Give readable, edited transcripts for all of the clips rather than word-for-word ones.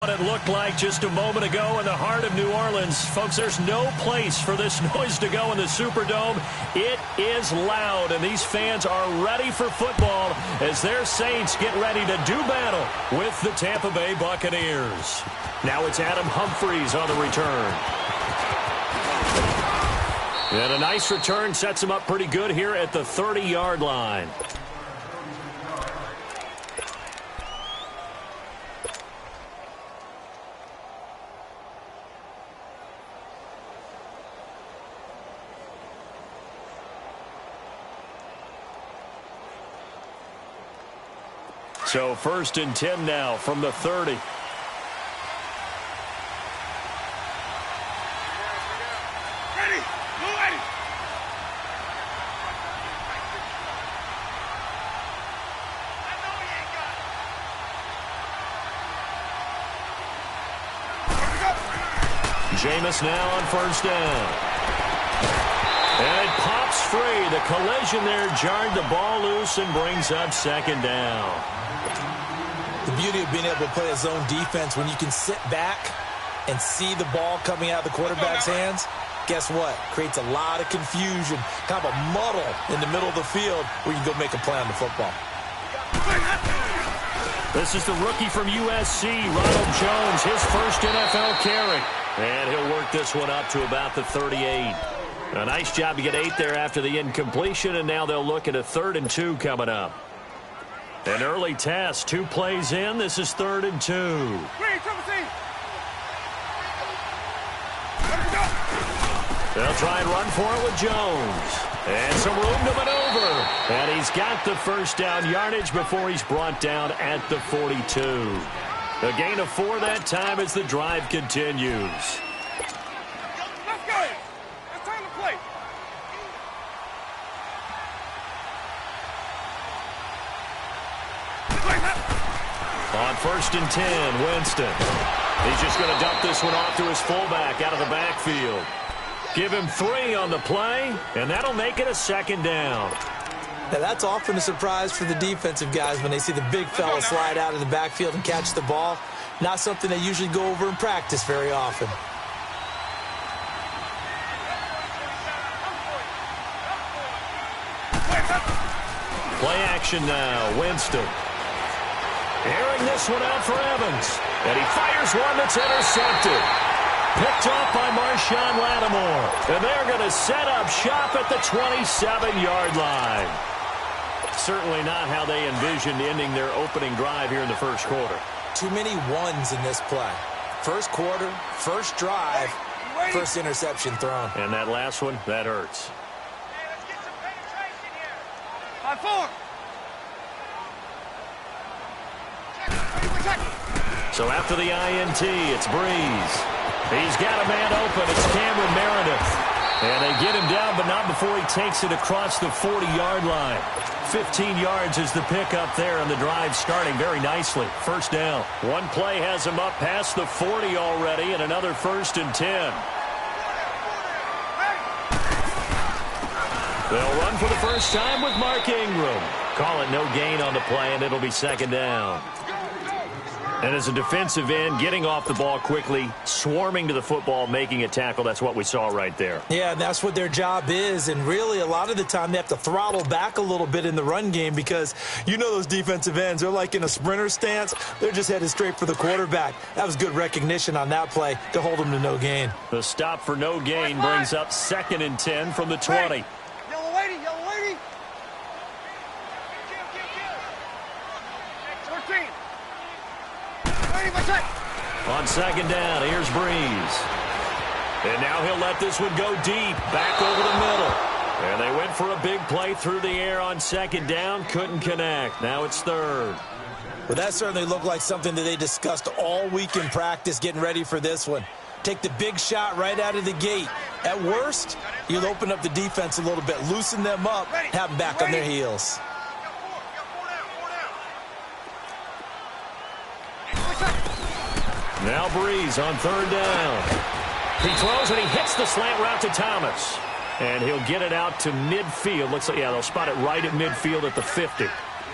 What it looked like just a moment ago in the heart of New Orleans. Folks, there's no place for this noise to go in the Superdome. It is loud, and these fans are ready for football as their Saints get ready to do battle with the Tampa Bay Buccaneers. Now it's Adam Humphries on the return. And a nice return sets him up pretty good here at the 30-yard line. So 1st and 10 now from the 30. Jameis now on 1st down. And it pops free. The collision there jarred the ball loose and brings up 2nd down. The beauty of being able to play a zone defense when you can sit back and see the ball coming out of the quarterback's hands, guess what? Creates a lot of confusion, kind of a muddle in the middle of the field where you can go make a play on the football. This is the rookie from USC, Ronald Jones, his first NFL carry. And he'll work this one up to about the 38. A nice job to get 8 there after the incompletion, and now they'll look at a 3rd and 2 coming up. An early test, 2 plays in. This is 3rd and 2. They'll try and run for it with Jones. And some room to maneuver. And he's got the 1st down yardage before he's brought down at the 42. A gain of 4 that time as the drive continues. Let's go. It's time to play. On 1st and 10, Winston. He's just going to dump this one off to his fullback out of the backfield. Give him 3 on the play, and that'll make it a 2nd down. Now, that's often a surprise for the defensive guys when they see the big fella slide out of the backfield and catch the ball. Not something they usually go over in practice very often. Play action now, Winston. Airing this one out for Evans. And he fires one that's intercepted. Picked off by Marshawn Lattimore. And they're going to set up shop at the 27-yard line. Certainly not how they envisioned ending their opening drive here in the 1st quarter. Too many ones in this play. 1st quarter, 1st drive, 1st interception thrown. And that last one, that hurts. Hey, let's get some penetration here. 5-4. So after the INT, it's Breeze. He's got a man open. It's Cameron Meredith. And they get him down, but not before he takes it across the 40-yard line. 15 yards is the pickup there, and the drive starting very nicely. 1st down. One play has him up past the 40 already, and another 1st and 10. They'll run for the first time with Mark Ingram. Call it no gain on the play, and it'll be 2nd down. And as a defensive end, getting off the ball quickly, swarming to the football, making a tackle, that's what we saw right there. Yeah, and that's what their job is. And really, a lot of the time, they have to throttle back a little bit in the run game because you know those defensive ends, they're like in a sprinter stance. They're just headed straight for the quarterback. That was good recognition on that play to hold them to no gain. The stop for no gain brings up 2nd and 10 from the 20. Yellow lady, yellow lady. 14. On 2nd down, here's Breeze. And now he'll let this one go deep, back over the middle. And they went for a big play through the air on 2nd down, couldn't connect. Now it's 3rd. Well, that certainly looked like something that they discussed all week in practice getting ready for this one. Take the big shot right out of the gate. At worst, you'll open up the defense a little bit, loosen them up, have them back on their heels. Now Breeze on 3rd down. He throws and he hits the slant route to Thomas. And he'll get it out to midfield. Looks like, yeah, they'll spot it right at midfield at the 50.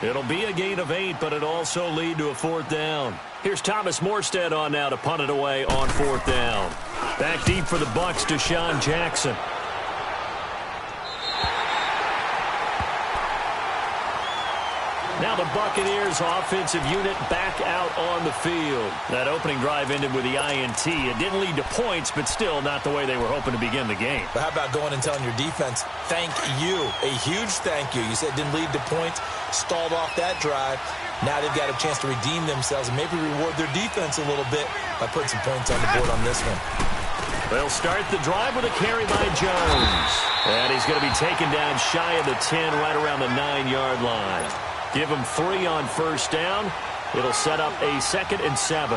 It'll be a gain of 8, but it'll also lead to a 4th down. Here's Thomas Morstead on now to punt it away on 4th down. Back deep for the Bucs, Deshaun Jackson. Now the Buccaneers offensive unit back out on the field. That opening drive ended with the INT. It didn't lead to points, but still not the way they were hoping to begin the game. But how about going and telling your defense, thank you, a huge thank you. You said it didn't lead to points, stalled off that drive. Now they've got a chance to redeem themselves and maybe reward their defense a little bit by putting some points on the board on this one. They'll start the drive with a carry by Jones. And he's going to be taken down shy of the 10, right around the 9-yard line. Give him 3 on 1st down. It'll set up a 2nd and 7.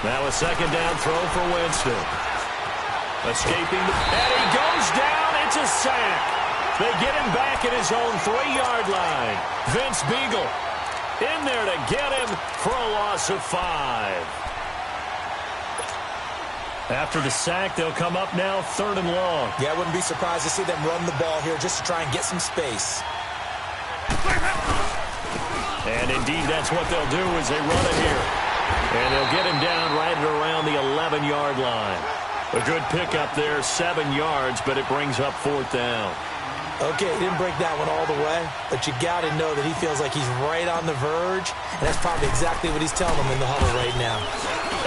Now a 2nd down throw for Winston. Escaping, and he goes down. It's a sack. They get him back at his own 3-yard line. Vince Beagle in there to get him for a loss of 5. After the sack, they'll come up now 3rd and long. Yeah, I wouldn't be surprised to see them run the ball here just to try and get some space. And indeed, that's what they'll do is they run it here. And they'll get him down right at around the 11-yard line. A good pickup there, 7 yards, but it brings up 4th down. Okay, he didn't break that one all the way, but you got to know that he feels like he's right on the verge, and that's probably exactly what he's telling them in the huddle right now.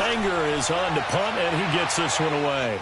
Anger is on to punt, and he gets this one away.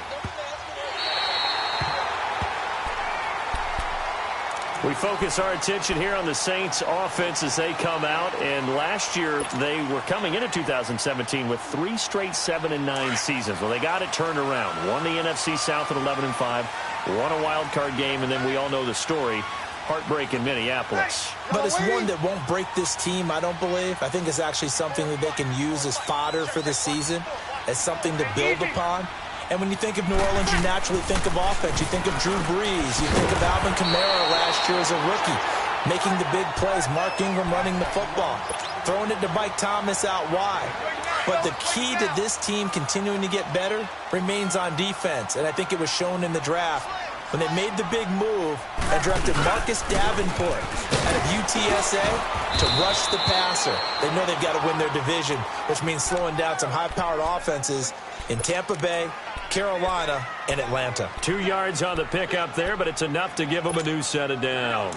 We focus our attention here on the Saints offense as they come out. And last year they were coming into 2017 with 3 straight 7-9 seasons. Well, they got it turned around. Won the NFC South at 11-5. Won a wild card game, and then we all know the story. Heartbreak in Minneapolis. But it's one that won't break this team, I don't believe. I think it's actually something that they can use as fodder for the season, as something to build upon. And when you think of New Orleans, you naturally think of offense. You think of Drew Brees. You think of Alvin Kamara last year as a rookie, making the big plays. Mark Ingram running the football, throwing it to Mike Thomas out wide. But the key to this team continuing to get better remains on defense. And I think it was shown in the draft when they made the big move and drafted Marcus Davenport out of UTSA to rush the passer. They know they've got to win their division, which means slowing down some high-powered offenses in Tampa Bay, Carolina, and Atlanta. 2 yards on the pickup there, but it's enough to give them a new set of downs.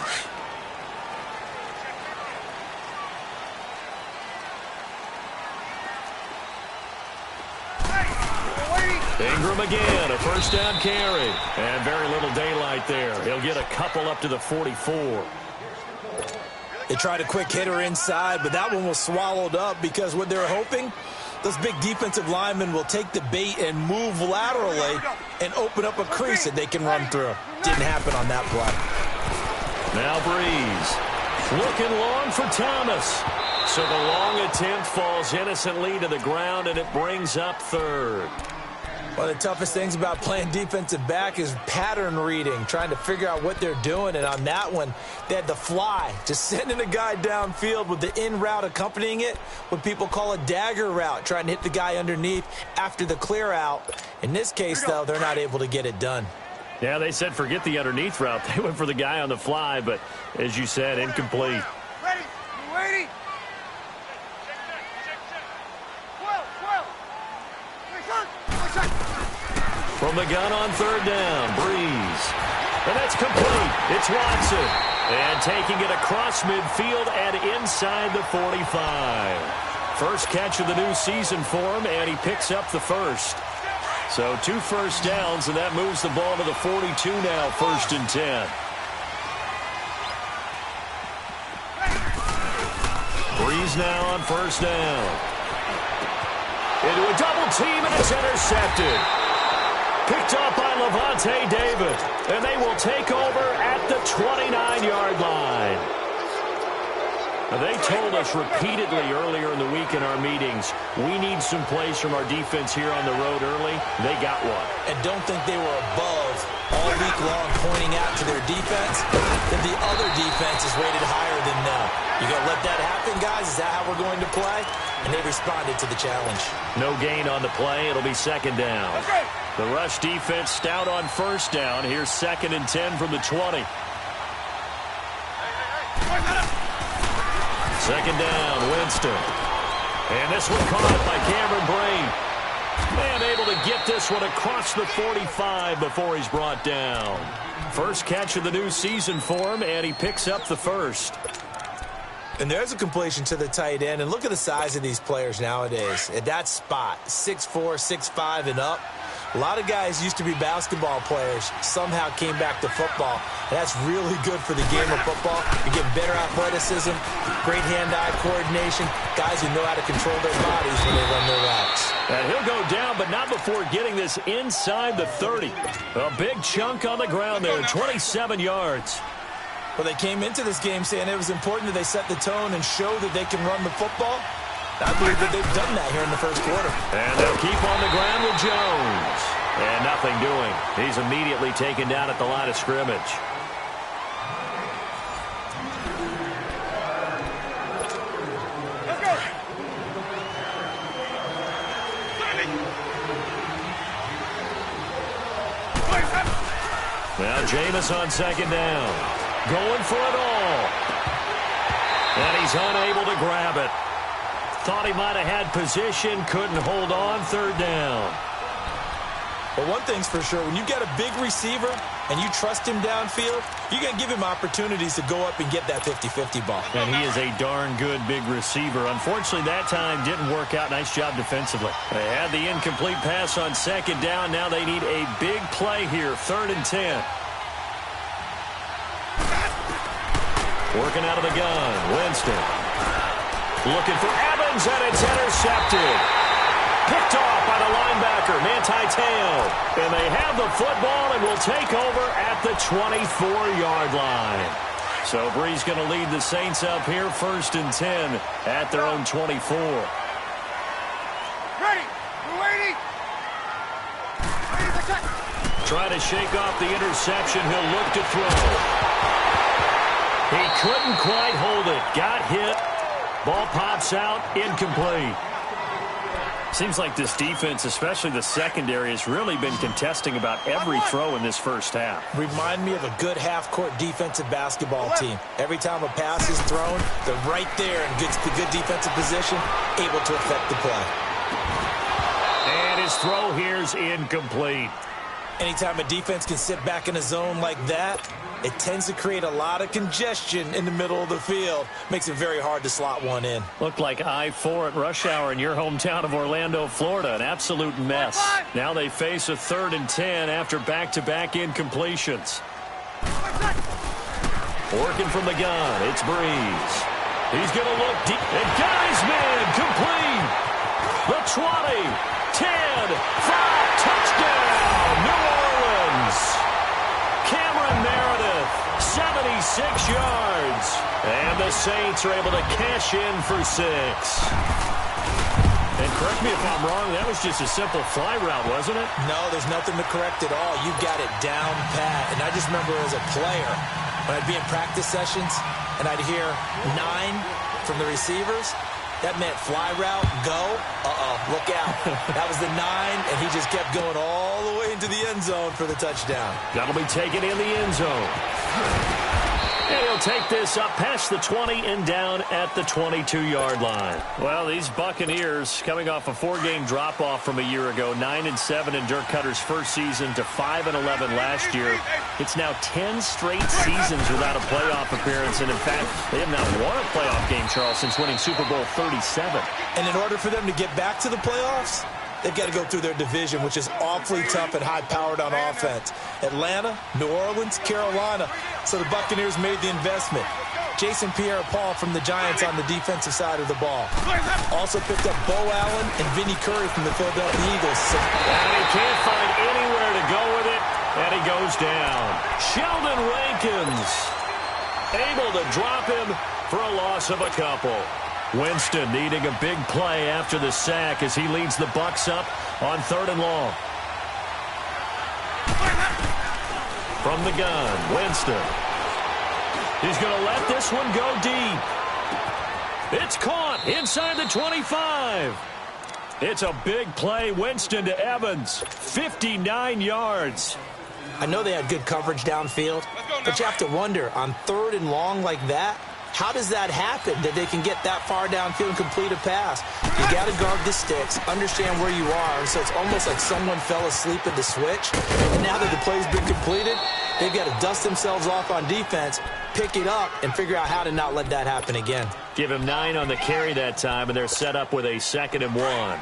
Ingram again, a first down carry. And very little daylight there. He'll get a couple up to the 44. They tried a quick hitter inside, but that one was swallowed up because what they're hoping, those big defensive linemen will take the bait and move laterally and open up a crease that they can run through. Didn't happen on that play. Now Breeze. Looking long for Thomas. So the long attempt falls innocently to the ground, and it brings up 3rd. One of the toughest things about playing defensive back is pattern reading, trying to figure out what they're doing. And on that one, they had the fly, just sending a guy downfield with the in route accompanying it, what people call a dagger route, trying to hit the guy underneath after the clear out. In this case, though, they're not able to get it done. Yeah, they said forget the underneath route. They went for the guy on the fly, but as you said, incomplete. Ready? You ready? From the gun on 3rd down, Breeze. And that's complete. It's Watson. And taking it across midfield and inside the 45. First catch of the new season for him, and he picks up the first. So 2 first downs, and that moves the ball to the 42 now, 1st and 10. Breeze now on 1st down. Into a double team, and it's intercepted. Picked up by Levante David, and they will take over at the 29-yard line. Now, they told us repeatedly earlier in the week in our meetings, we need some plays from our defense here on the road early. They got one. And don't think they were above all week long pointing out to their defense, then the other defense is rated higher than them. You going to let that happen, guys? Is that how we're going to play? And they responded to the challenge. No gain on the play. It'll be second down. The rush defense stout on first down. Here's 2nd and 10 from the 20. Second down, Winston. And this one caught by Cameron Brate. And able to get this one across the 45 before he's brought down. First catch of the new season for him, and he picks up the first. And there's a completion to the tight end. And look at the size of these players nowadays. At that spot, 6'4", 6'5", and up. A lot of guys used to be basketball players, somehow came back to football. And that's really good for the game of football. You're getting better athleticism, great hand-eye coordination, guys who know how to control their bodies when they run their routes. And he'll go down, but not before getting this inside the 30. A big chunk on the ground there, 27 yards. Well, they came into this game saying it was important that they set the tone and show that they can run the football. I believe that they've done that here in the first quarter. And they'll keep on the ground with Jones. And nothing doing. He's immediately taken down at the line of scrimmage. Let's go. Now Jameis on second down. Going for it all. And he's unable to grab it. Thought he might have had position, couldn't hold on, third down. But one thing's for sure, when you've got a big receiver and you trust him downfield, you're going to give him opportunities to go up and get that 50-50 ball. And he is a darn good big receiver. Unfortunately, that time didn't work out. Nice job defensively. They had the incomplete pass on second down. Now they need a big play here, 3rd and 10. Working out of the gun, Winston. Looking for Evans, and it's intercepted. Picked off by the linebacker, Manti Te'o. And they have the football and will take over at the 24-yard line. So Bree's going to lead the Saints up here, 1st and 10 at their own 24. Ready. We're waiting. Ready to check. Trying to shake off the interception. He'll look to throw. He couldn't quite hold it. Got hit. Ball pops out, incomplete. Seems like this defense, especially the secondary, has really been contesting about every throw in this first half. Remind me of a good half-court defensive basketball team. Every time a pass is thrown, they're right there in good defensive position, able to affect the play. And his throw here's incomplete. Anytime a defense can sit back in a zone like that, it tends to create a lot of congestion in the middle of the field. Makes it very hard to slot one in. Looked like I-4 at rush hour in your hometown of Orlando, Florida. An absolute mess. Now they face a 3rd and 10 after back-to-back incompletions. Working from the gun, it's Breeze. He's going to look deep. And got his man complete. The 20, 10, 5, touchdown, New Orleans. Cameron Meredith, 76 yards. And the Saints are able to cash in for 6. And correct me if I'm wrong, that was just a simple fly route, wasn't it? No, there's nothing to correct at all. You got it down pat. And I just remember as a player, when I'd be in practice sessions and I'd hear 9 from the receivers, that meant fly route, go, look out. That was the 9, and he just kept going all the way into the end zone for the touchdown. That'll be taken in the end zone. And he'll take this up past the 20 and down at the 22-yard line. Well, these Buccaneers coming off a 4-game drop-off from a year ago, 9-7 in Dirk Cutter's first season to 5-11 last year. It's now 10 straight seasons without a playoff appearance. And, in fact, they have not won a playoff game, Charles, since winning Super Bowl 37. And in order for them to get back to the playoffs, they've got to go through their division, which is awfully tough and high-powered on offense. Atlanta, New Orleans, Carolina. So the Buccaneers made the investment. Jason Pierre-Paul from the Giants on the defensive side of the ball. Also picked up Bo Allen and Vinnie Curry from the Philadelphia Eagles. And he can't find anywhere to go with it, and he goes down. Sheldon Rankins able to drop him for a loss of a couple. Winston needing a big play after the sack as he leads the Bucs up on 3rd and long. From the gun, Winston. He's going to let this one go deep. It's caught inside the 25. It's a big play. Winston to Evans. 59 yards. I know they had good coverage downfield, but you have to wonder, on 3rd and long like that, how does that happen that they can get that far downfield and complete a pass? You got to guard the sticks, understand where you are, and so it's almost like someone fell asleep at the switch, and now that the play's been completed, they've got to dust themselves off on defense, pick it up, and figure out how to not let that happen again. Give him 9 on the carry that time, and they're set up with a 2nd and 1.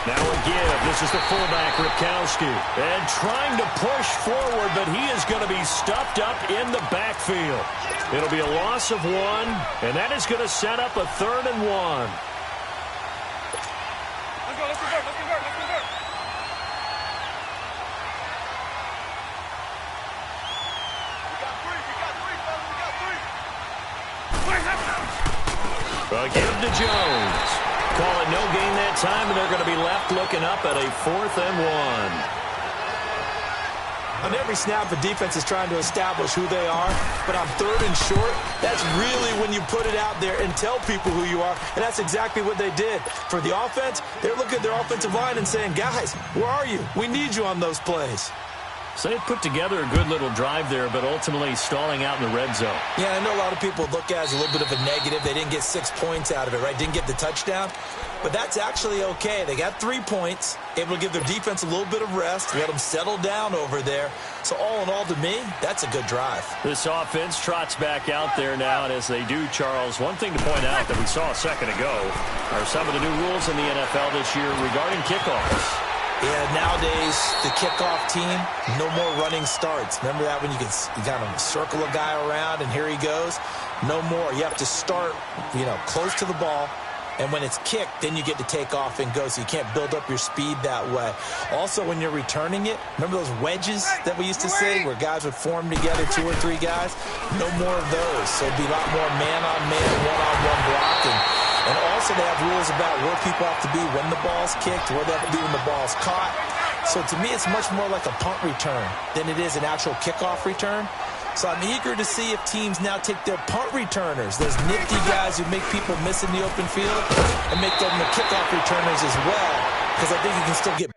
Now a give. This is the fullback, Ripkowski. And trying to push forward, but he is going to be stuffed up in the backfield. It'll be a loss of 1, and that is going to set up a 3rd and 1. Let's go, let's convert, let's convert, let's convert. Give to Jones. Call it no gain that time, and they're going to be left looking up at a 4th and 1. On every snap, the defense is trying to establish who they are, but on 3rd and short, that's really when you put it out there and tell people who you are, and that's exactly what they did. For the offense, they're looking at their offensive line and saying, guys, where are you? We need you on those plays. So they put together a good little drive there, but ultimately stalling out in the red zone. Yeah, I know a lot of people look at it as a little bit of a negative. They didn't get 6 points out of it, right? Didn't get the touchdown. But that's actually okay. They got 3 points, able to give their defense a little bit of rest, let them settle down over there. So all in all, to me, that's a good drive. This offense trots back out there now, and as they do, Charles, one thing to point out that we saw a second ago are some of the new rules in the NFL this year regarding kickoffs. Yeah, nowadays, the kickoff team, no more running starts. Remember that when you kind of circle a guy around and here he goes? No more. You have to start, close to the ball. And when it's kicked, then you get to take off and go, so you can't build up your speed that way. Also, when you're returning it, remember those wedges that we used to say where guys would form together, 2 or 3 guys? No more of those. So it'd be a lot more man-on-man, one-on-one blocking. And also they have rules about where people have to be when the ball's kicked, where they have to be when the ball's caught. So to me, it's much more like a punt return than it is an actual kickoff return. So I'm eager to see if teams now take their punt returners, those nifty guys who make people miss in the open field, and make them the kickoff returners as well, because I think you can still get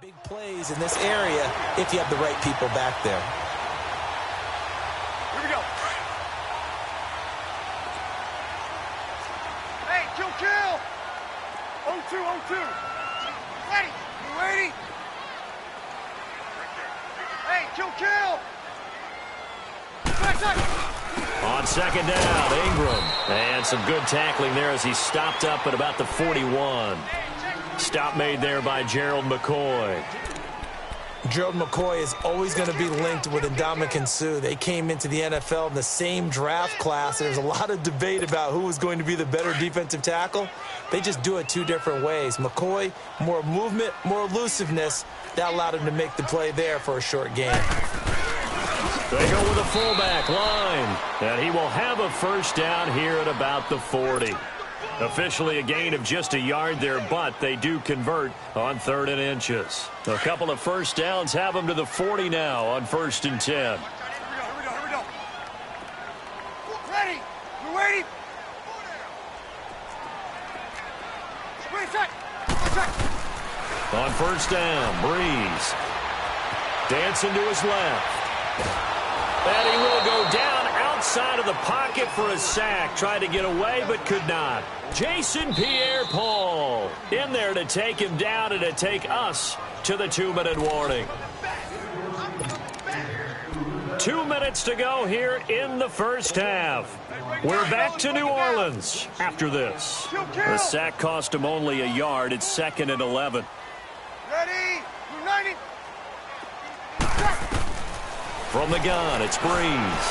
big plays in this area if you have the right people back there. Here we go. Hey, kill. 0-2, 0-2. Ready. You ready? Hey, kill. On second down, Ingram. And some good tackling there as he stopped up at about the 41. Stop made there by Gerald McCoy. Gerald McCoy is always going to be linked with Ndamukong Suh. They came into the NFL in the same draft class. There's a lot of debate about who was going to be the better defensive tackle. They just do it 2 different ways. McCoy, more movement, more elusiveness. That allowed him to make the play there for a short gain. They go with a fullback line, and he will have a first down here at about the 40. Officially a gain of just a yard there, but they do convert on 3rd and inches. A couple of first downs have them to the 40 now on 1st and 10. Here we go. Ready. You ready? On 1st down, Breeze. Dancing to his left. And he will go down outside of the pocket for a sack. Tried to get away, but could not. Jason Pierre-Paul in there to take him down and to take us to the 2-minute warning. 2 minutes to go here in the first half. We're back to New Orleans after this. The sack cost him only a yard. It's 2nd and 11. Ready? From the gun, it's Breeze.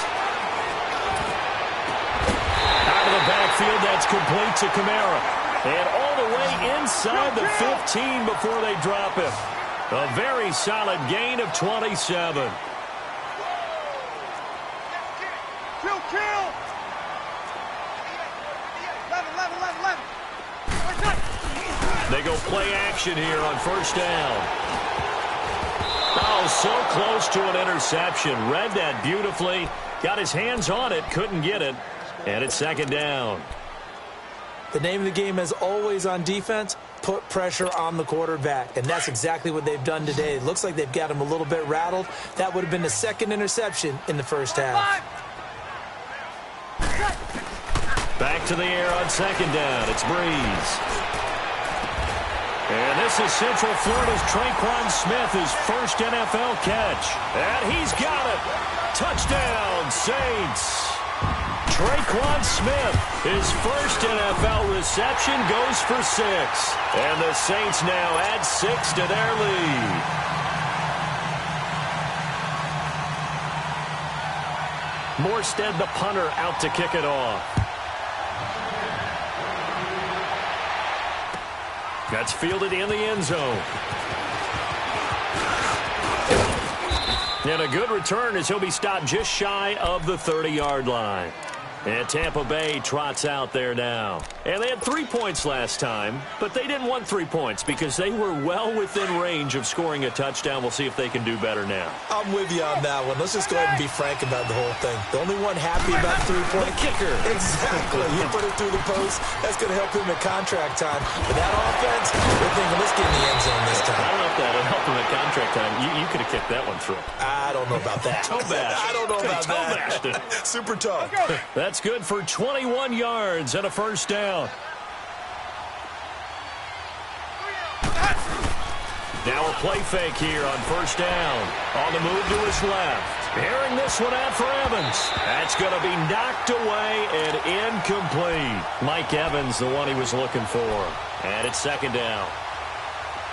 Out of the backfield, that's complete to Kamara. And all the way inside the 15 before they drop him. A very solid gain of 27. Kill. 11. They go play action here on first down. Oh, so close to an interception. Read that beautifully. Got his hands on it, couldn't get it. And it's second down. The name of the game, as always on defense, put pressure on the quarterback. And that's exactly what they've done today. It looks like they've got him a little bit rattled. That would have been the second interception in the first half. Back to the air on second down. It's Breeze. And this is Central Florida's Traquan Smith, his first NFL catch. And he's got it. Touchdown, Saints. Traquan Smith, his first NFL reception, goes for 6. And the Saints now add 6 to their lead. Morstead, the punter, out to kick it off. That's fielded in the end zone. And a good return as he'll be stopped just shy of the 30-yard line. And Tampa Bay trots out there now. And they had 3 points last time, but they didn't want 3 points because they were well within range of scoring a touchdown. We'll see if they can do better now. I'm with you on that one. Let's just go ahead and be frank about the whole thing. The only one happy about 3-point kicker. Exactly. He put it through the post. That's going to help him at contract time. But that offense, they're thinking, let's get in the end zone this time. I don't know if that'll help him at contract time. You could have kicked that one through. I don't know about that. Toe bash. I don't know about that. Super tough. That's good for 21 yards and a first down. Now a play fake here on first down. On the move to his left. Airing this one out for Evans. That's going to be knocked away and incomplete. Mike Evans, the one he was looking for. And it's second down.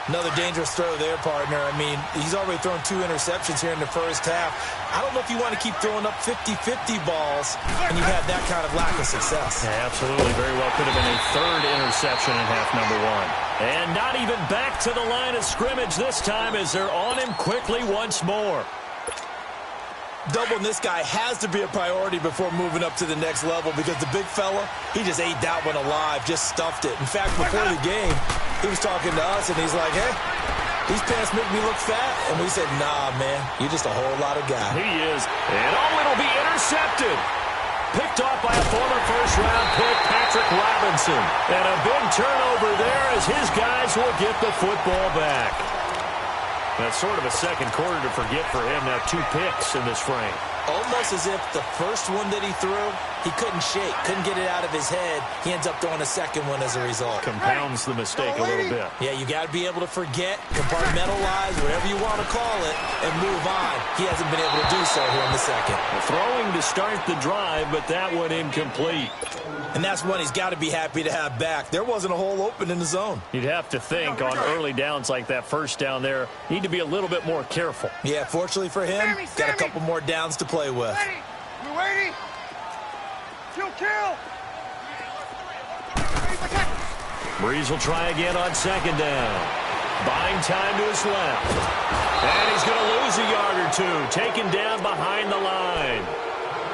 Another dangerous throw there, partner. I mean, he's already thrown 2 interceptions here in the first half. I don't know if you want to keep throwing up 50-50 balls and you have that kind of lack of success. Yeah, absolutely. Very well could have been a 3rd interception in half number 1. And not even back to the line of scrimmage this time as they're on him quickly once more. Doubling this guy has to be a priority before moving up to the next level because the big fella, he just ate that one alive, just stuffed it. In fact, before the game, he was talking to us, and he's like, hey, these pants make me look fat. And we said, nah, man, you're just a whole lot of guy. He is. And it'll be intercepted. Picked off by a former first-round pick, Patrick Robinson. And a big turnover there as his guys will get the football back. That's sort of a second quarter to forget for him. Now 2 picks in this frame. Almost as if the first one that he threw, he couldn't shake, couldn't get it out of his head. He ends up throwing a second one as a result. Compounds the mistake a little bit. Yeah, you got to be able to forget, compartmentalize, whatever you want to call it, and move on. He hasn't been able to do so here in the second. Throwing to start the drive, but that one incomplete. And that's one he's got to be happy to have back. There wasn't a hole open in the zone. You'd have to think on early downs like that first down there, need to be a little bit more careful. Yeah, fortunately for him, got a couple more downs to play with. We're waiting. Kill. Breeze will try again on second down. Buying time to his left. And he's going to lose a yard or 2, taken down behind the line.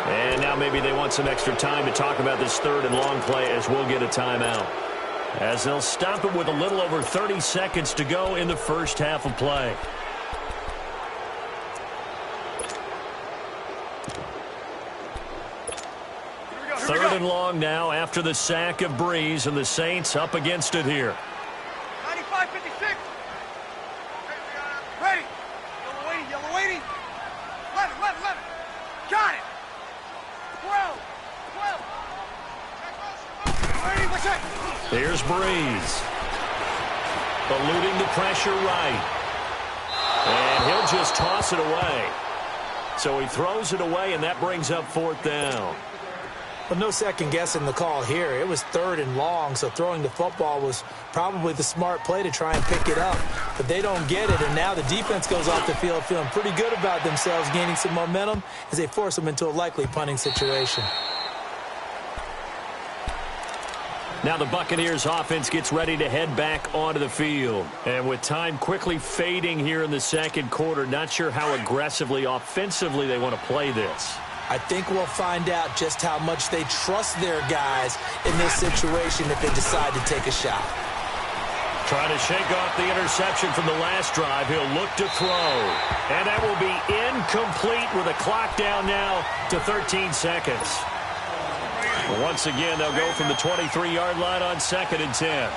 And now maybe they want some extra time to talk about this 3rd and long play as we'll get a timeout. As they'll stop it with a little over 30 seconds to go in the first half of play. Third and long now after the sack of Breeze, and the Saints up against it here. 95-56. Ready. Yellow waiting. 11. Got it. 12. Ready, what's that? Here's Breeze. Eluding the pressure right. And he'll just toss it away. So he throws it away, and that brings up 4th down. Well, no second guessing the call here. It was 3rd and long, so throwing the football was probably the smart play to try and pick it up. But they don't get it, and now the defense goes off the field feeling pretty good about themselves, gaining some momentum as they force them into a likely punting situation. Now the Buccaneers offense gets ready to head back onto the field. And with time quickly fading here in the second quarter, not sure how aggressively, offensively they want to play this. I think we'll find out just how much they trust their guys in this situation if they decide to take a shot. Trying to shake off the interception from the last drive. He'll look to throw. And that will be incomplete with a clock down now to 13 seconds. Once again, they'll go from the 23-yard line on 2nd and 10.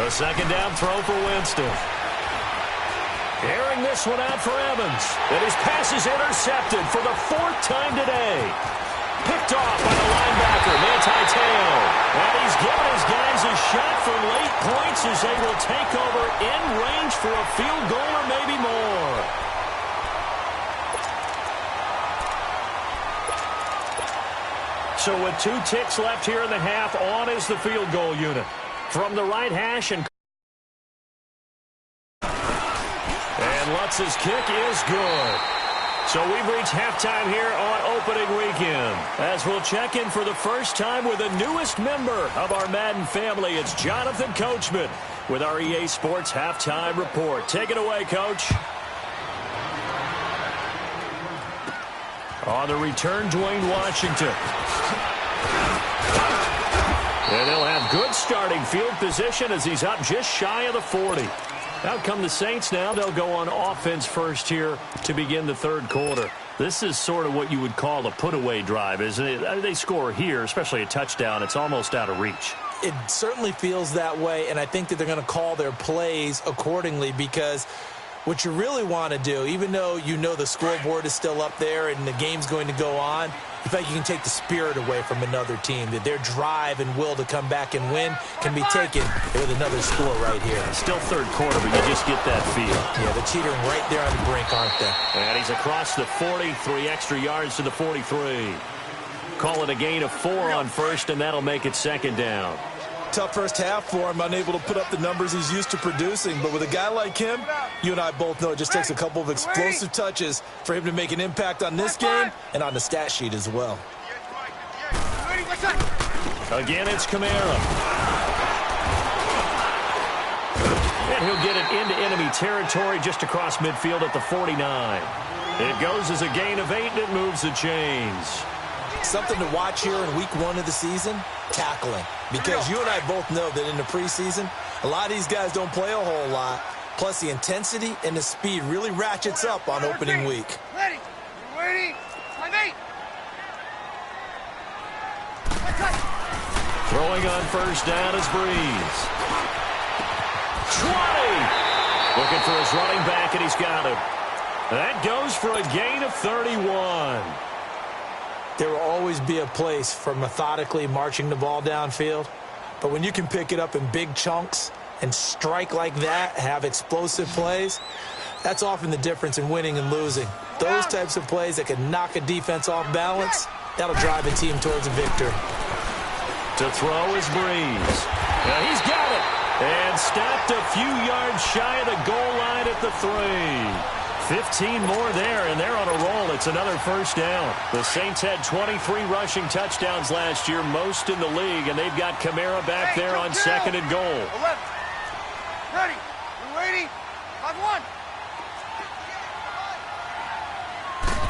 A second down throw for Winston. Airing this one out for Evans. And his pass is intercepted for the 4th time today. Picked off by the linebacker, Manti Te'o. And he's given his guys a shot for late points as they will take over in range for a field goal or maybe more. So with 2 ticks left here in the half, on is the field goal unit. From the right hash, and Lutz's kick is good. So we've reached halftime here on opening weekend. As we'll check in for the first time with the newest member of our Madden family, it's Jonathan Coachman with our EA Sports Halftime Report. Take it away, Coach. On the return, Dwayne Washington. And they'll have good starting field position as he's up just shy of the 40. Out come the Saints now. They'll go on offense first here to begin the 3rd quarter. This is sort of what you would call a put-away drive, isn't it? They score here, especially a touchdown. It's almost out of reach. It certainly feels that way, and I think that they're going to call their plays accordingly because what you really want to do, even though you know the scoreboard is still up there and the game's going to go on, you feel like you can take the spirit away from another team, that their drive and will to come back and win can be taken with another score right here. Still 3rd quarter, but you just get that feel. Yeah, they're teetering right there on the brink, aren't they? And he's across the 40, 3 extra yards to the 43. Call it a gain of 4 on 1st, and that'll make it 2nd down. Tough first half for him, unable to put up the numbers he's used to producing. But with a guy like him, you and I both know it just takes a couple of explosive touches for him to make an impact on this game and on the stat sheet as well. Again, it's Kamara. And he'll get it into enemy territory just across midfield at the 49. It goes as a gain of 8, and it moves the chains. Something to watch here in week 1 of the season, tackling. Because you and I both know that in the preseason, a lot of these guys don't play a whole lot. Plus, the intensity and the speed really ratchets up on opening week. Ready. Ready. Throwing on 1st down is Breeze. 20! Looking for his running back, and he's got him. That goes for a gain of 31. There will always be a place for methodically marching the ball downfield. But when you can pick it up in big chunks and strike like that, have explosive plays, that's often the difference in winning and losing. Those types of plays that can knock a defense off balance, that'll drive a team towards a victory. To throw is Breeze. Now he's got it. And stopped a few yards shy of the goal line at the 3. 15 more there, and they're on a roll. It's another 1st down. The Saints had 23 rushing touchdowns last year, most in the league, and they've got Kamara back there on 2nd and goal. 11. Ready. We're waiting. 5-1.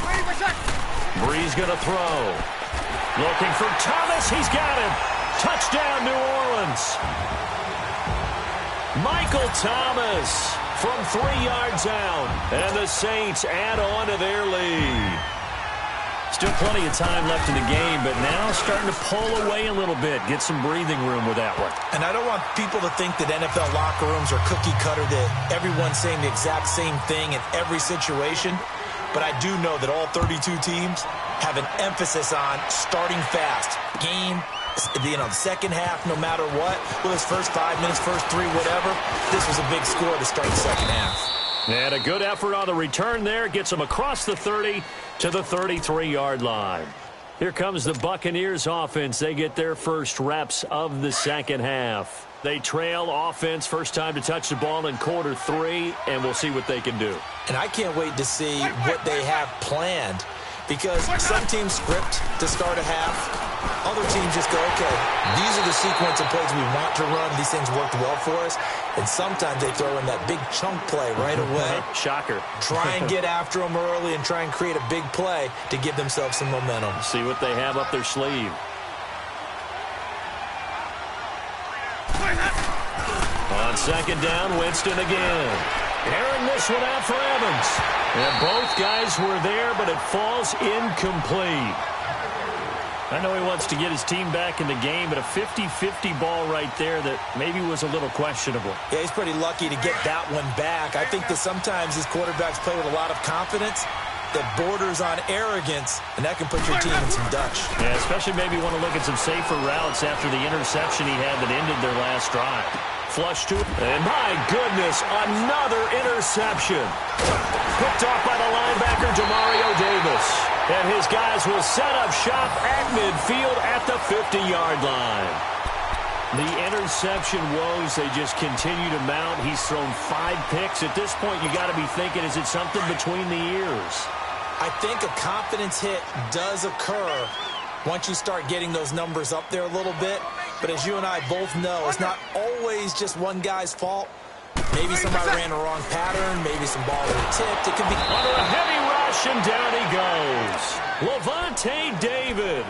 Waiting for shot. Breeze going to throw. Looking for Thomas. He's got him. Touchdown, New Orleans. Michael Thomas from 3 yards out, and the Saints add on to their lead. Still plenty of time left in the game, but now starting to pull away a little bit, get some breathing room with that one. And I don't want people to think that NFL locker rooms are cookie cutter, that everyone's saying the exact same thing in every situation, but I do know that all 32 teams have an emphasis on starting fast. Game, the second half, no matter what, well, his first 5 minutes, first 3, whatever, this was a big score to start the second half. And a good effort on the return there. Gets them across the 30 to the 33-yard line. Here comes the Buccaneers offense. They get their first reps of the second half. They trail offense, first time to touch the ball in quarter 3, and we'll see what they can do. And I can't wait to see what they have planned, because some teams script to start a half. Other teams just go, okay, these are the sequence of plays we want to run. These things worked well for us. And sometimes they throw in that big chunk play right away. Shocker. Try and get after them early and try and create a big play to give themselves some momentum. See what they have up their sleeve. On second down, Winston again. Airing this one out for Evans. And both guys were there, but it falls incomplete. I know he wants to get his team back in the game, but a 50-50 ball right there that maybe was a little questionable. Yeah, he's pretty lucky to get that one back. I think that sometimes these quarterbacks play with a lot of confidence that borders on arrogance, and that can put your team in some Dutch. Yeah, especially maybe want to look at some safer routes after the interception he had that ended their last drive. Flush to it, and my goodness, another interception. Picked off by the linebacker, Demario Davis. And his guys will set up shop at midfield at the 50-yard line. The interception woes, they just continue to mount. He's thrown 5 picks. At this point, you got to be thinking, is it something between the ears? I think a confidence hit does occur once you start getting those numbers up there a little bit. But as you and I both know, it's not always just one guy's fault. Maybe somebody ran the wrong pattern. Maybe some ball was tipped. It could be under a heavy rush, and down he goes. Levante David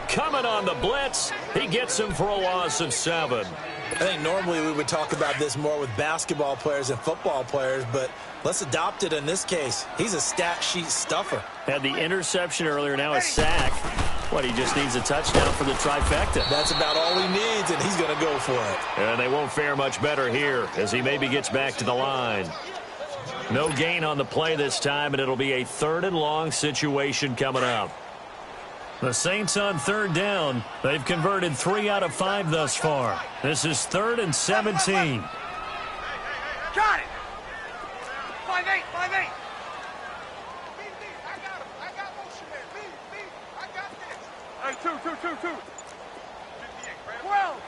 coming on the blitz. He gets him for a loss of 7. I think normally we would talk about this more with basketball players and football players, but let's adopt it in this case. He's a stat sheet stuffer. Had the interception earlier, now a sack. What, he just needs a touchdown for the trifecta. That's about all he needs, and he's going to go for it. And they won't fare much better here as he maybe gets back to the line. No gain on the play this time, and it'll be a 3rd and long situation coming up. The Saints on 3rd down. They've converted 3 out of 5 thus far. This is 3rd and 17. Got it. 5-8, 5-8. I got motion there. I got this. Hey, 2. 12.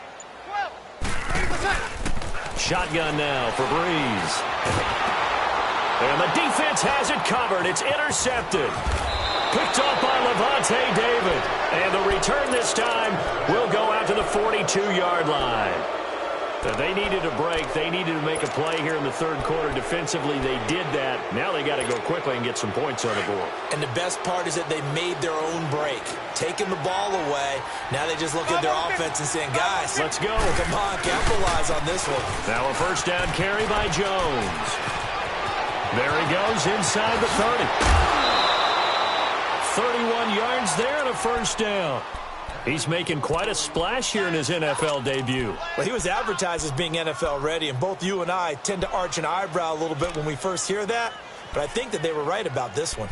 80%. Shotgun now for Breeze. And the defense has it covered. It's intercepted. Picked off by Levante David. And the return this time will go out to the 42-yard line. They needed a break. They needed to make a play here in the 3rd quarter. Defensively, they did that. Now they got to go quickly and get some points on the board. And the best part is that they made their own break. Taking the ball away. Now they just look at their offense and saying, guys, let's go. Come on, capitalize on this one. Now a first down carry by Jones. There he goes inside the 30. 31 yards there and a first down. He's making quite a splash here in his NFL debut. Well, he was advertised as being NFL ready, and both you and I tend to arch an eyebrow a little bit when we first hear that, but I think that they were right about this one.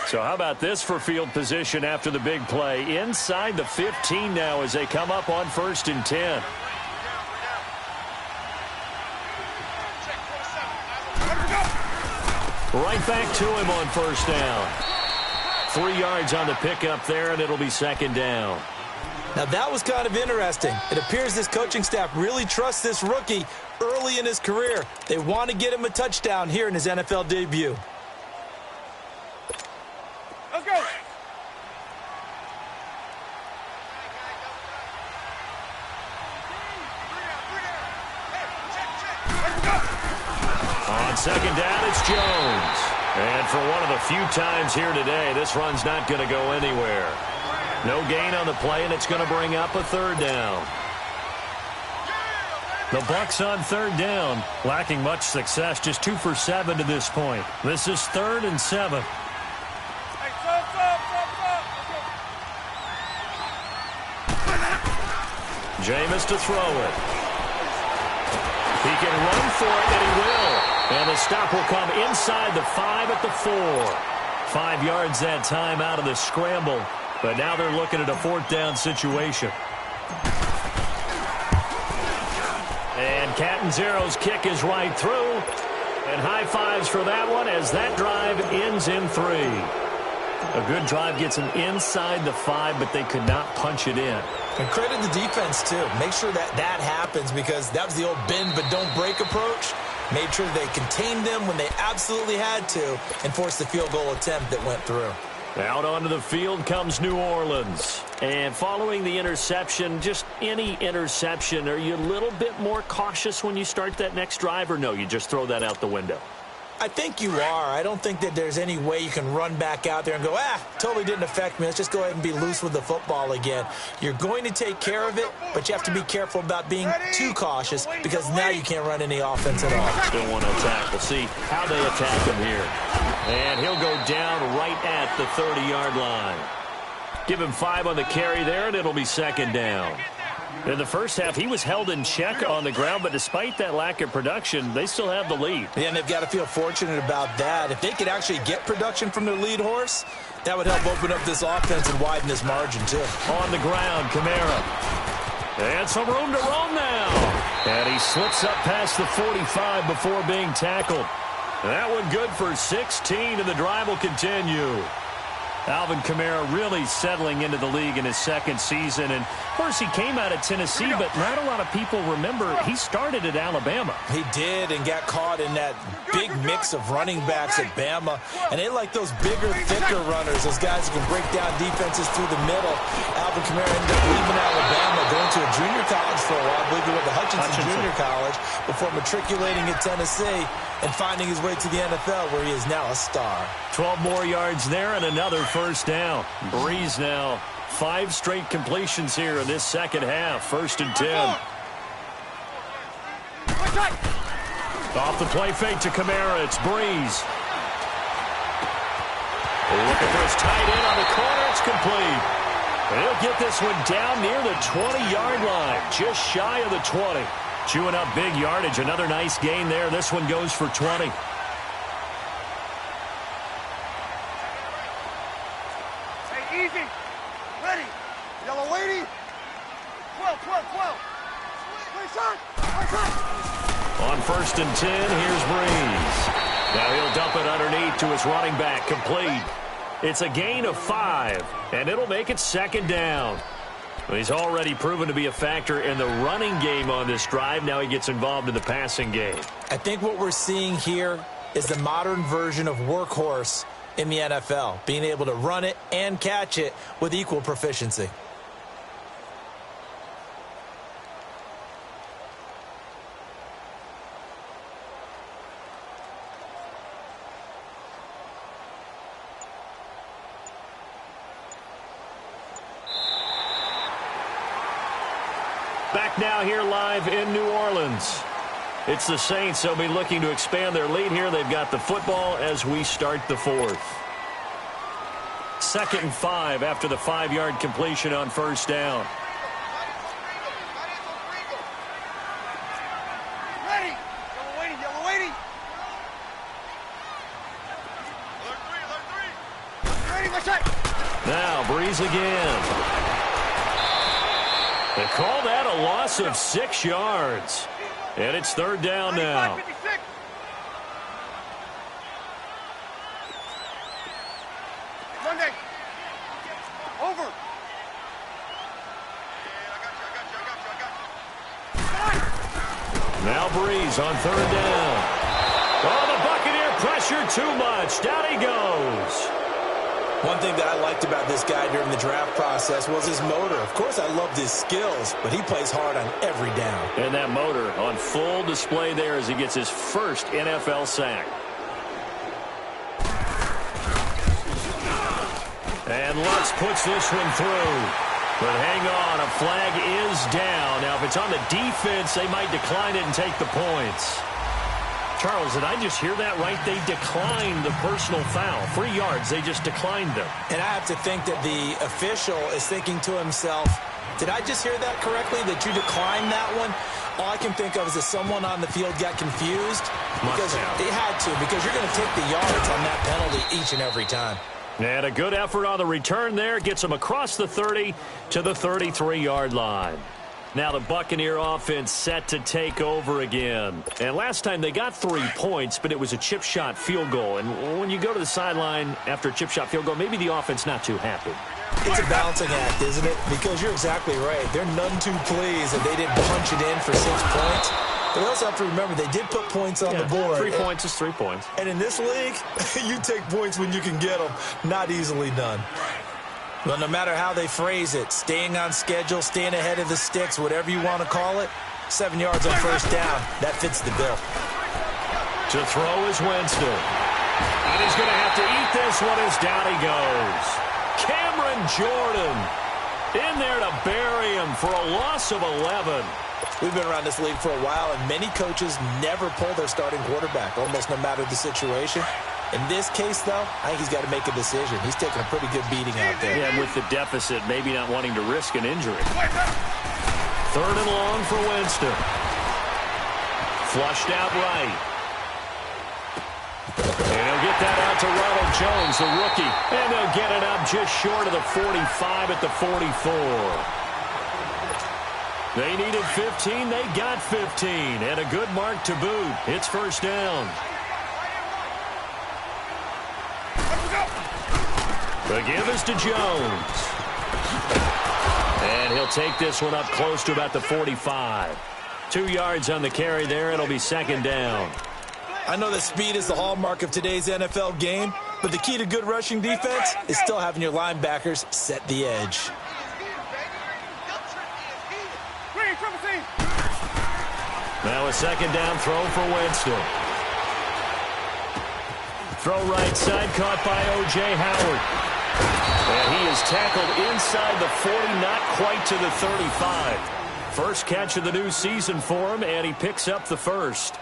So how about this for field position after the big play? Inside the 15 now as they come up on 1st and 10. Right back to him on 1st down. 3 yards on the pickup there, and it'll be 2nd down. Now, that was kind of interesting. It appears this coaching staff really trusts this rookie early in his career. They want to get him a touchdown here in his NFL debut. Let's go. On 2nd down, it's Jones. And for one of the few times here today, this run's not going to go anywhere. No gain on the play, and it's going to bring up a 3rd down. The Bucs on 3rd down, lacking much success, just 2 for 7 to this point. This is 3rd and 7. Jameis to throw it. He can run for it, and he will. And the stop will come inside the 5 at the 4. 5 yards that time out of the scramble. But now they're looking at a 4th down situation. And Catanzaro's kick is right through. And high fives for that one as that drive ends in 3. A good drive gets them inside the 5, but they could not punch it in. And credit the defense, too. Make sure that that happens because that was the old bend but don't break approach. Made sure they contained them when they absolutely had to and forced the field goal attempt that went through. Out onto the field comes New Orleans. And following the interception, just any interception, are you a little bit more cautious when you start that next drive, or no, you just throw that out the window? I think you are. I don't think that there's any way you can run back out there and go, totally didn't affect me. Let's just go ahead and be loose with the football again. You're going to take care of it, but you have to be careful about being too cautious because now you can't run any offense at all. Still want to attack. We'll see how they attack him here. And he'll go down right at the 30-yard line. Give him 5 on the carry there, and it'll be second down. In the first half, he was held in check on the ground, but despite that lack of production, they still have the lead. Yeah, and they've got to feel fortunate about that. If they could actually get production from their lead horse, that would help open up this offense and widen this margin, too. On the ground, Kamara. And some room to roam now. And he slips up past the 45 before being tackled. That one good for 16, and the drive will continue. Alvin Kamara really settling into the league in his second season. And, of course, he came out of Tennessee, but not a lot of people remember he started at Alabama. He did and got caught in that big mix of running backs at Bama. And they like those bigger, thicker runners, those guys who can break down defenses through the middle. Alvin Kamara ended up leaving Alabama, going to a junior college for a while, I believe he went to Hutchinson Junior College, before matriculating at Tennessee and finding his way to the NFL, where he is now a star. 12 more yards there and another first down. Breeze now. 5 straight completions here in this second half. 1st and 10. Off the play fake to Kamara. It's Breeze. Looking for his tight end on the corner. It's complete. And he'll get this one down near the 20-yard line. Just shy of the 20. Chewing up big yardage. Another nice gain there. This one goes for 20. Hey, easy. Ready. Yellow lady. 12, 12, 12. Play shot. Play shot. On 1st and 10, here's Breeze. Now he'll dump it underneath to his running back. Complete. It's a gain of 5, and it'll make it second down. He's already proven to be a factor in the running game on this drive. Now he gets involved in the passing game. I think what we're seeing here is the modern version of workhorse in the NFL, being able to run it and catch it with equal proficiency. Back now here live in New Orleans. It's the Saints. They'll be looking to expand their lead here. They've got the football as we start the 4th. 2nd and 5 after the 5-yard completion on 1st down. Ready. Yellow lady. Yellow lady. Alert 3. Ready. Let's shot. Now Breeze again. They call that a loss of 6 yards. And it's 3rd down now. 56. Monday. Over. Now Breeze on 3rd down. Oh, the Buccaneer pressure too much. Down he goes. One thing that I liked about this guy during the draft process was his motor. Of course, I loved his skills, but he plays hard on every down. And that motor on full display there as he gets his first NFL sack. And Lutz puts this one through. But hang on, a flag is down. Now, if it's on the defense, they might decline it and take the points. Charles, did I just hear that right? They declined the personal foul. 3 yards, they just declined them. And I have to think that the official is thinking to himself, did I just hear that correctly, that you declined that one? All I can think of is that someone on the field got confused. Because they had to, because you're going to take the yards on that penalty each and every time. And a good effort on the return there. Gets them across the 30 to the 33-yard line. Now the Buccaneer offense set to take over again. And last time they got 3 points, but it was a chip shot field goal. And when you go to the sideline after a chip shot field goal, maybe the offense not too happy. It's a balancing act, isn't it? Because you're exactly right. They're none too pleased that they didn't punch it in for 6 points. But we also have to remember they did put points on the board. 3 points is 3 points. And in this league, you take points when you can get them. Not easily done. But no matter how they phrase it, staying on schedule, staying ahead of the sticks, whatever you want to call it, 7 yards on first down, that fits the bill. To throw is Winston. And he's going to have to eat this one as down he goes. Cameron Jordan in there to bury him for a loss of 11. We've been around this league for a while, and many coaches never pull their starting quarterback, almost no matter the situation. In this case, though, I think he's got to make a decision. He's taking a pretty good beating out there. Yeah, with the deficit, maybe not wanting to risk an injury. 3rd and long for Winston. Flushed out right. And he'll get that out to Ronald Jones, the rookie. And they'll get it up just short of the 45 at the 44. They needed 15. They got 15. And a good mark to boot. It's first down. The give is to Jones. And he'll take this one up close to about the 45. 2 yards on the carry there. It'll be second down. I know that speed is the hallmark of today's NFL game, but the key to good rushing defense is still having your linebackers set the edge. Now a second down throw for Winston. Throw right side, caught by O.J. Howard. And he is tackled inside the 40, not quite to the 35. First catch of the new season for him, and he picks up the first.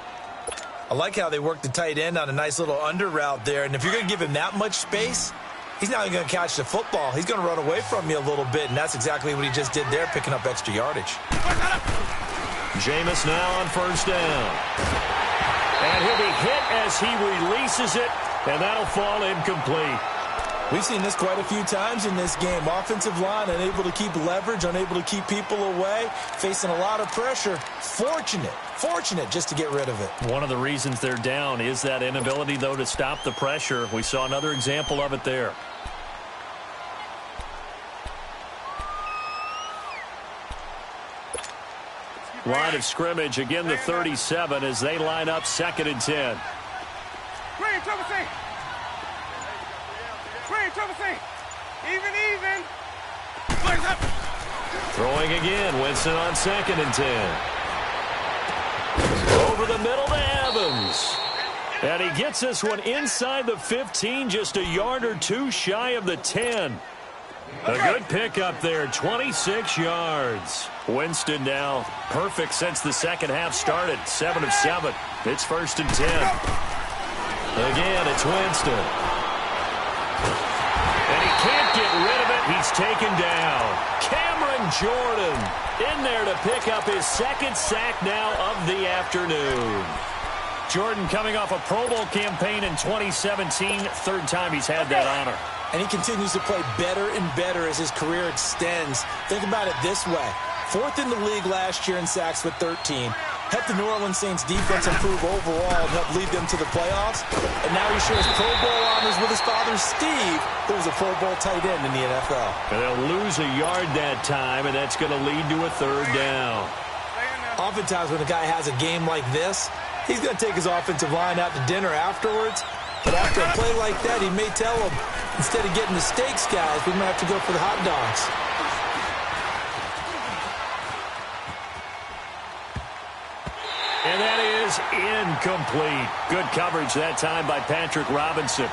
I like how they work the tight end on a nice little under route there. And if you're going to give him that much space, he's not even going to catch the football. He's going to run away from you a little bit, and that's exactly what he just did there, picking up extra yardage. Jameis now on first down. And he'll be hit as he releases it, and that'll fall incomplete. We've seen this quite a few times in this game. Offensive line unable to keep leverage, unable to keep people away, facing a lot of pressure. Fortunate just to get rid of it. One of the reasons they're down is that inability, though, to stop the pressure. We saw another example of it there. Line of scrimmage, again the 37 as they line up 2nd and 10. Even. Throwing again, Winston on 2nd and 10. Over the middle to Evans. And he gets this one inside the 15, just a yard or two shy of the 10. A good pickup there, 26 yards. Winston now perfect since the second half started, 7 of 7. It's 1st and 10. Again, it's Winston. And he can't get rid of it. He's taken down. Cameron Jordan in there to pick up his 2nd sack now of the afternoon. Jordan coming off a Pro Bowl campaign in 2017. 3rd time he's had that honor. And he continues to play better and better as his career extends. Think about it this way. 4th in the league last year in sacks with 13. Helped the New Orleans Saints defense improve overall and help lead them to the playoffs. And now he shares Pro Bowl honors with his father, Steve, who was a Pro Bowl tight end in the NFL. And they'll lose a yard that time, and that's going to lead to a 3rd down. Oftentimes when a guy has a game like this, he's going to take his offensive line out to dinner afterwards. But after a play like that, he may tell them, instead of getting the steaks, guys, we might have to go for the hot dogs. And that is incomplete. Good coverage that time by Patrick Robinson.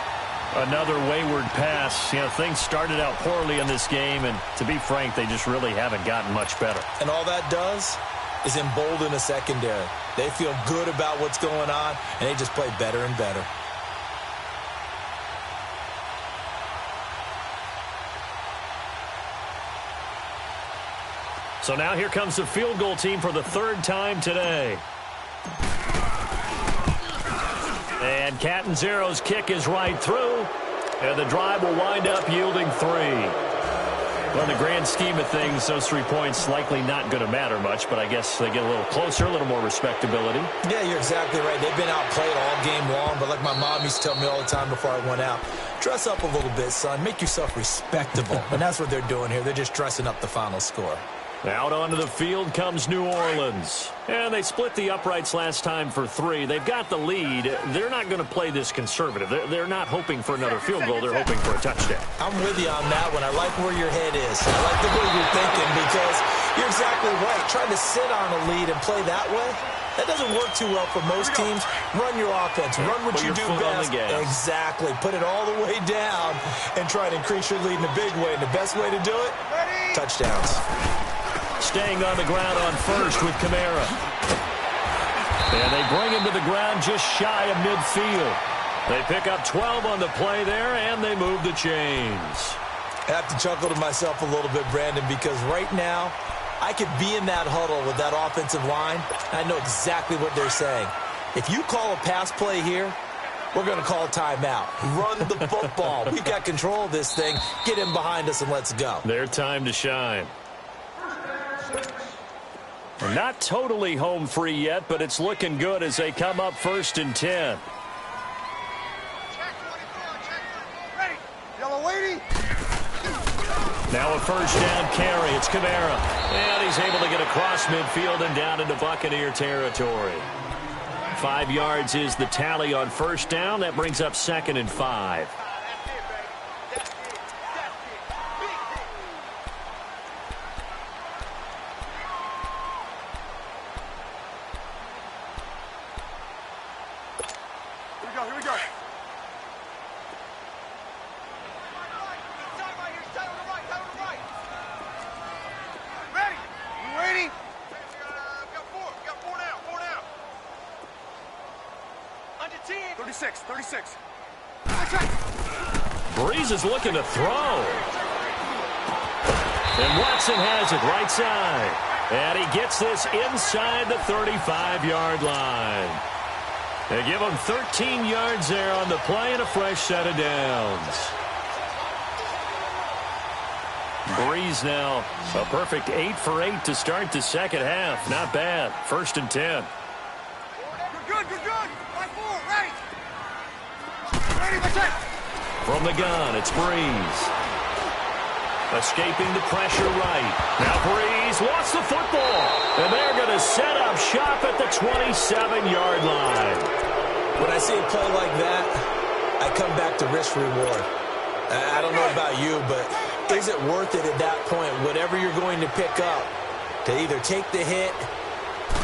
Another wayward pass. You know, things started out poorly in this game, and to be frank, they just really haven't gotten much better. And all that does is embolden a secondary. They feel good about what's going on, and they just play better and better. So now here comes the field goal team for the 3rd time today. And Catanzaro's kick is right through, and the drive will wind up yielding 3. Well, in the grand scheme of things, those 3 points likely not going to matter much, but I guess they get a little closer, a little more respectability. Yeah, you're exactly right. They've been outplayed all game long, but like my mom used to tell me all the time before I went out, dress up a little bit, son. Make yourself respectable. And that's what they're doing here. They're just dressing up the final score. Out onto the field comes New Orleans. And they split the uprights last time for 3. They've got the lead. They're not going to play this conservative. They're not hoping for another field goal. They're hoping for a touchdown. I'm with you on that one. I like where your head is. I like the way you're thinking because you're exactly right. Trying to sit on a lead and play that way, that doesn't work too well for most teams. Run your offense. Run what you do best. Exactly. Put it all the way down and try to increase your lead in a big way. And the best way to do it, touchdowns. Staying on the ground on first with Kamara. And they bring him to the ground just shy of midfield. They pick up 12 on the play there, and they move the chains. I have to chuckle to myself a little bit, Brandon, because right now I could be in that huddle with that offensive line. I know exactly what they're saying. If you call a pass play here, we're going to call a timeout. Run the football. We've got control of this thing. Get him behind us and let's go. Their time to shine. Not totally home free yet, but it's looking good as they come up 1st and 10. Ready. Yellow weighty. Now a first down carry. It's Kamara. And he's able to get across midfield and down into Buccaneer territory. 5 yards is the tally on first down. That brings up 2nd and 5. Here we go. Ready. You ready? Got four now. Under 10. 36. Breeze is looking to throw. And Watson has it right side. And he gets this inside the 35-yard line. They give him 13 yards there on the play and a fresh set of downs. Breeze now a perfect 8 for 8 to start the second half. Not bad. 1st and 10. Good. Line 4, ready. Ready, my check. From the gun, it's Breeze. Escaping the pressure right. Now Breeze wants the football. And they're going to set up shop at the 27-yard line. When I see a play like that, I come back to risk reward. I don't know about you, but is it worth it at that point, whatever you're going to pick up, to either take the hit,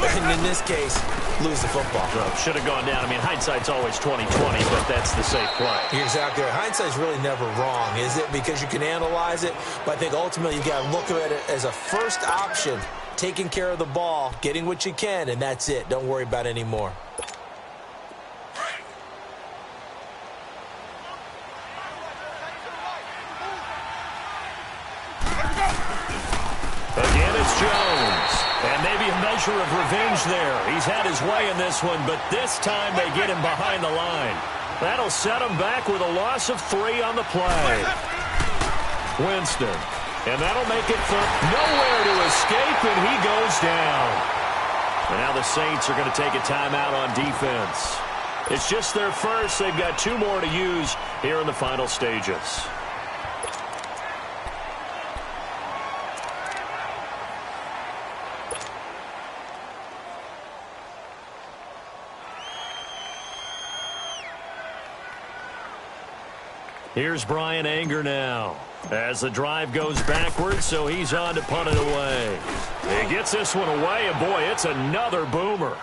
and in this case, lose the football? Well, should have gone down. I mean, hindsight's always 20/20, but that's the safe play. You're exactly right. Hindsight's really never wrong, is it? Because you can analyze it, but I think ultimately you got to look at it as a first option, taking care of the ball, getting what you can, and that's it. Don't worry about it anymore. Again, it's Jones. And maybe a measure of revenge there. He's had his way in this one, but this time they get him behind the line. That'll set him back with a loss of 3 on the play. Winston. And that'll make it for nowhere to escape, and he goes down. And now the Saints are going to take a timeout on defense. It's just their first. They've got 2 more to use here in the final stages. Here's Brian Anger now as the drive goes backwards, so he's on to punt it away. He gets this one away, and boy, it's another boomer.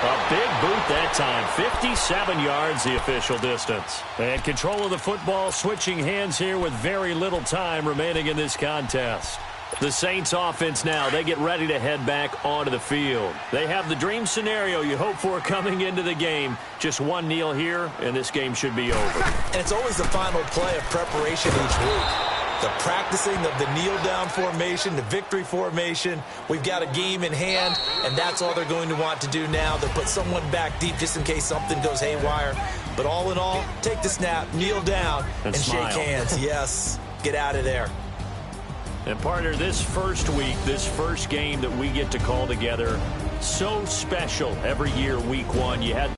A big boot that time. 57 yards the official distance. And control of the football, switching hands here with very little time remaining in this contest. The Saints offense now, they get ready to head back onto the field. They have the dream scenario you hope for coming into the game. Just one kneel here, and this game should be over. And it's always the final play of preparation each week. the practicing of the kneel-down formation, the victory formation. We've got a game in hand, and that's all they're going to want to do now. They'll put someone back deep just in case something goes haywire. But all in all, take the snap, kneel down, and shake hands. Yes, get out of there. And partner, this first week, this first game that we get to call together, so special every year, week one. You had